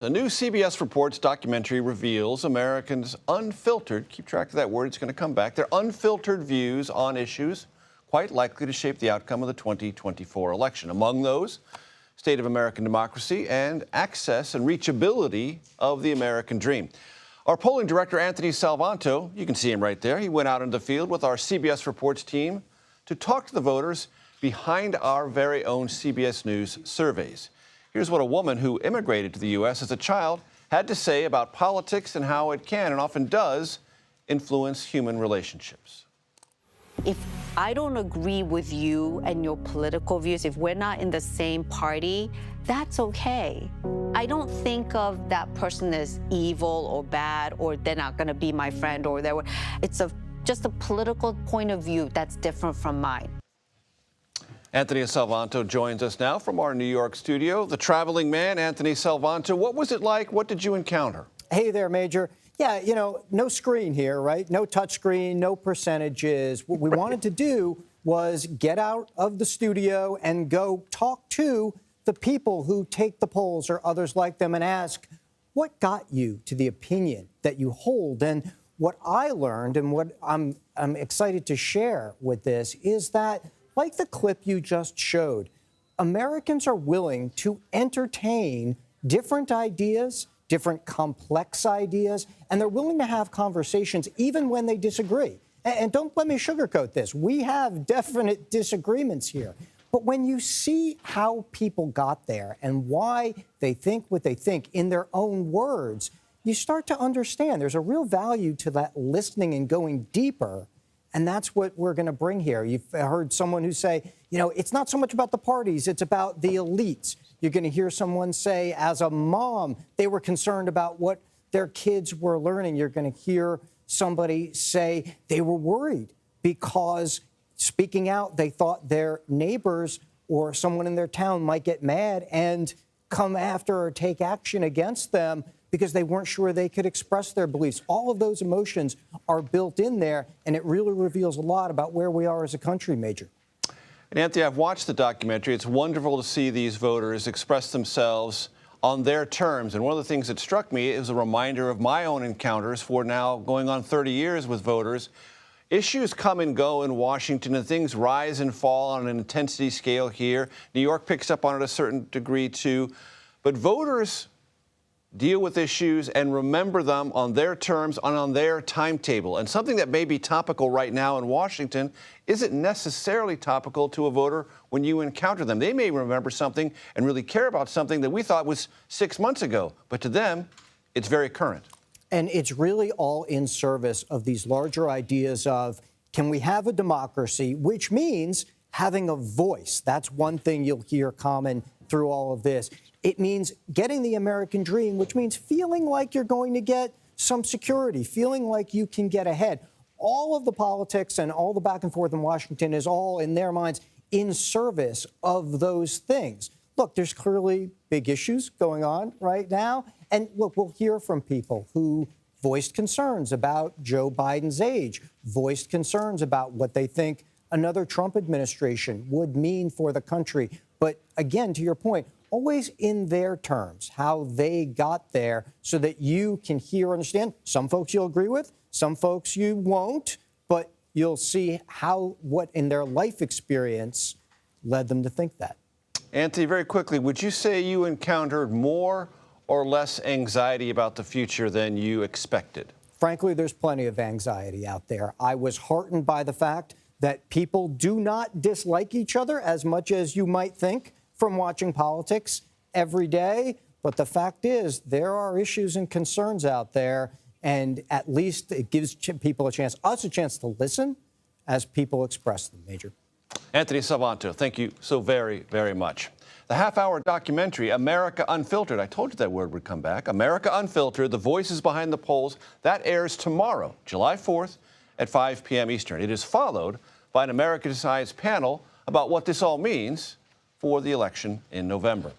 The new CBS Reports documentary reveals Americans' unfiltered, keep track of that word, it's going to come back, their unfiltered views on issues quite likely to shape the outcome of the 2024 election. Among those, state of American democracy and access and reachability of the American dream. Our polling director, Anthony Salvanto, you can see him right there. He went out into the field with our CBS Reports team to talk to the voters behind our very own CBS News surveys. Here's what a woman who immigrated to the U.S. as a child had to say about politics and how it can, and often does, influence human relationships. If I don't agree with you and your political views, if we're not in the same party, that's okay. I don't think of that person as evil or bad, or they're not going to be my friend, or it's just a political point of view that's different from mine. Anthony Salvanto joins us now from our New York studio. The traveling man, Anthony Salvanto. What was it like? What did you encounter? Hey there, Major. Yeah, you know, no screen here, right? No touch screen, no percentages. What we wanted to do was get out of the studio and go talk to the people who take the polls or others like them and ask, what got you to the opinion that you hold? And what I learned and what I'm excited to share with this is that, like the clip you just showed, Americans are willing to entertain different ideas, different complex ideas, and they're willing to have conversations even when they disagree. And don't let me sugarcoat this. We have definite disagreements here. But when you see how people got there and why they think what they think in their own words, you start to understand there's a real value to that listening and going deeper. And that's what we're going to bring here. You've heard someone who say, you know, it's not so much about the parties, it's about the elites. You're going to hear someone say, as a mom, they were concerned about what their kids were learning. You're going to hear somebody say they were worried because speaking out, they thought their neighbors or someone in their town might get mad and come after or take action against them because they weren't sure they could express their beliefs. All of those emotions are built in there, and it really reveals a lot about where we are as a country, Major. And Anthony, I've watched the documentary. It's wonderful to see these voters express themselves on their terms. And one of the things that struck me is a reminder of my own encounters for now going on 30 years with voters. Issues come and go in Washington, and things rise and fall on an intensity scale here. New York picks up on it a certain degree, too. But voters deal with issues and remember them on their terms and on their timetable. And something that may be topical right now in Washington isn't necessarily topical to a voter when you encounter them. They may remember something and really care about something that we thought was 6 months ago, but to them, it's very current. And it's really all in service of these larger ideas of, can we have a democracy, which means having a voice. That's one thing you'll hear common through all of this. It means getting the American dream, which means feeling like you're going to get some security, feeling like you can get ahead. All of the politics and all the back and forth in Washington is all, in their minds, in service of those things. Look, there's clearly big issues going on right now. And look, we'll hear from people who voiced concerns about Joe Biden's age, voiced concerns about what they think another Trump administration would mean for the country. But again, to your point, always in their terms, how they got there so that you can hear, understand. Some folks you'll agree with, some folks you won't, but you'll see what in their life experience led them to think that. Anthony, very quickly, would you say you encountered more or less anxiety about the future than you expected? Frankly, there's plenty of anxiety out there. I was heartened by the fact that people do not dislike each other as much as you might think from watching politics every day. But the fact is, there are issues and concerns out there, and at least it gives people us a chance to listen as people express them, Major. Anthony Salvanto, thank you so very, very much. The half-hour documentary, America Unfiltered, I told you that word would come back, America Unfiltered, the voices behind the polls, that airs tomorrow, July 4th at 5 p.m. Eastern. It is followed by an America Decides panel about what this all means for the election in November.